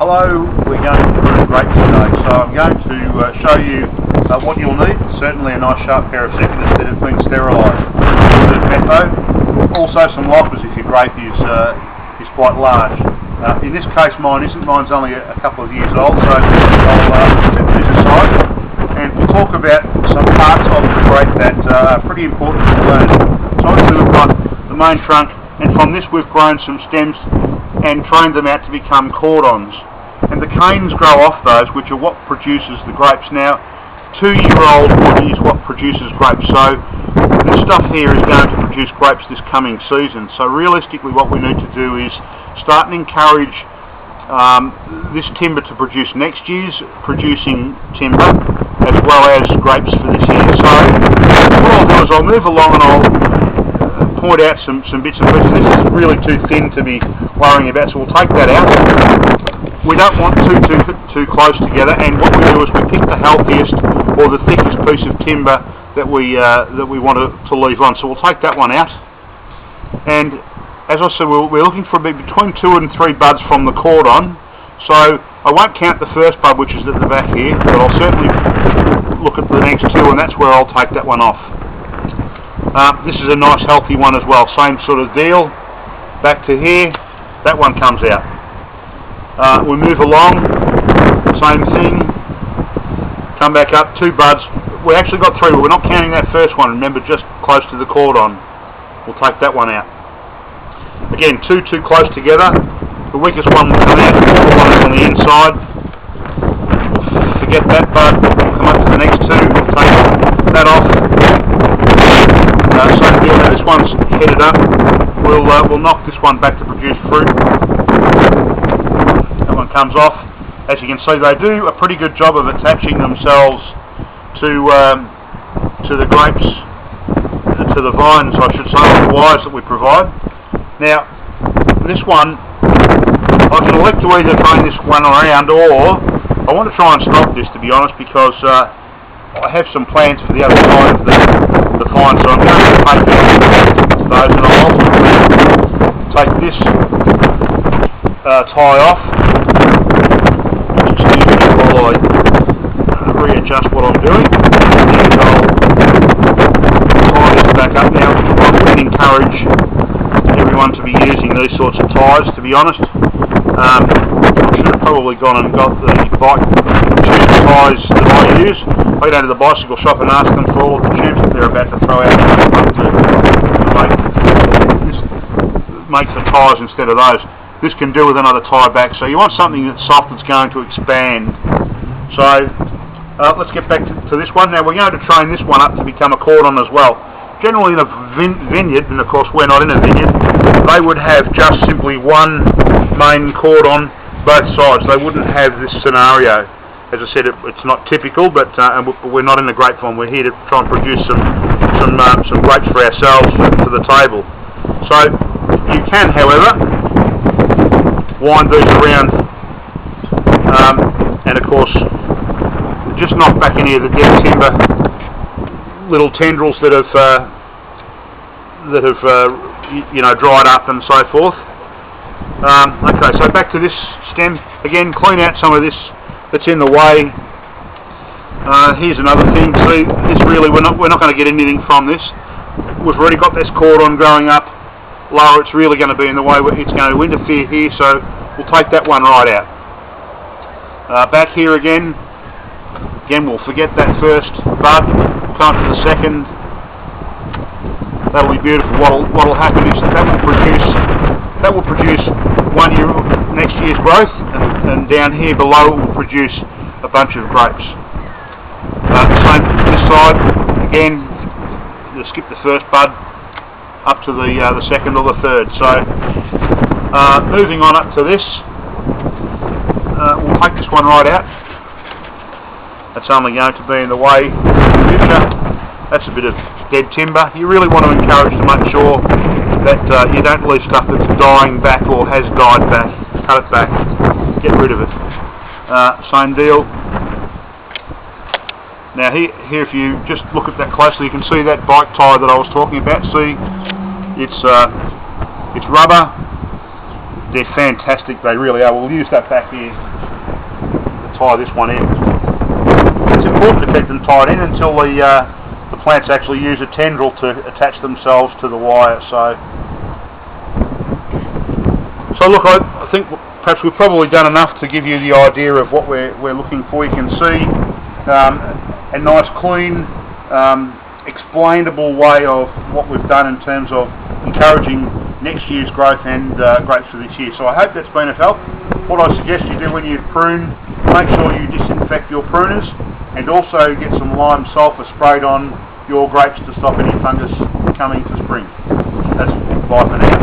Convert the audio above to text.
Hello, we're going to prune grapes today, so I'm going to show you what you'll need. Certainly a nice sharp pair of secateurs that have been sterilised. Also some loppers if your grape is quite large. In this case mine isn't, mine's only a couple of years old, so I'll set these aside and we'll talk about some parts of the grape that are pretty important to learn. So obviously we've got the main trunk, and from this we've grown some stems and trained them out to become cordons. And the canes grow off those, which are what produces the grapes. Now, 2-year-old wood is what produces grapes, so this stuff here is going to produce grapes this coming season. So realistically what we need to do is start and encourage this timber to produce next year's producing timber, as well as grapes for this year. So what I'll do is I'll move along and I'll point out some bits and pieces. This is really too thin to be worrying about, so we'll take that out. We don't want too close together, and what we do is we pick the healthiest or the thickest piece of timber that we want to leave on. So we'll take that one out, and as I said, we're looking for between 2 and 3 buds from the cordon. So I won't count the first bud, which is at the back here, but I'll certainly look at the next 2, and that's where I'll take that one off. This is a nice healthy one as well, same sort of deal. Back to here, that one comes out. We move along, same thing, come back up, 2 buds. We actually got 3, but we're not counting that first one, remember, just close to the cordon. We'll take that one out. Again, 2 too close together. The weakest one will come out, the one that's on the inside. Forget that bud, we'll come up to the next 2, we'll take that off. Same deal, now this one's headed up. We'll knock this one back to produce fruit. That one comes off. As you can see, they do a pretty good job of attaching themselves to the grapes, to the vines, I should say, the wires that we provide. Now, this one, I can elect to either turn this one around, or I want to try and stop this, to be honest, because I have some plans for the other side of the vine, so I'm going to take those, and I'll ultimately take this tie off. Excuse me while I readjust what I'm doing, and I'll tie this back up. Now, I wouldn't encourage everyone to be using these sorts of ties, to be honest. I should have probably gone and got the bike tube ties that I use. I go to the bicycle shop and ask them for all of the tubes that they're about to throw out to make the ties instead of those. This can do with another tie back, so you want something that's soft that's going to expand. So let's get back to this one. Now we're going to train this one up to become a cordon as well. Generally in a vineyard, and of course we're not in a vineyard, they would have just simply one main cordon both sides. They wouldn't have this scenario. As I said, it's not typical, but we're not in the grape farm. We're here to try and produce some grapes for ourselves for the table. So you can, however, wind these around, and of course just knock back any of the dead timber, little tendrils that have dried up and so forth. Okay, so back to this stem again. Clean out some of this that's in the way. Here's another thing. See, this really we're not going to get anything from this. We've already got this cordon growing up lower. It's really going to be in the way. It's going to interfere here, so we'll take that one right out. Back here again. Again, we'll forget that first bud. We'll come to the second. That'll be beautiful. What'll happen is that will produce next year's growth, and down here below it will produce a bunch of grapes. Same this side. Again, you skip the first bud up to the second or the third. So moving on up to this, we'll take this one right out. That's only going to be in the way in the future. That's a bit of dead timber. You really want to encourage to make sure that you don't leave stuff that's dying back or has died back. Cut it back, get rid of it. Same deal. Now here, if you just look at that closely, you can see that bike tie that I was talking about. See, it's rubber. They're fantastic, they really are. We'll use that back here tie this one in. It's important to keep them tied in until the plants actually use a tendril to attach themselves to the wire. So look, I think perhaps we've probably done enough to give you the idea of what we're looking for. You can see a nice, clean, explainable way of what we've done in terms of encouraging next year's growth and grapes for this year. So I hope that's been of help. What I suggest you do when you prune, make sure you disinfect your pruners and also get some lime sulphur sprayed on your grapes to stop any fungus coming to spring. That's bye for now.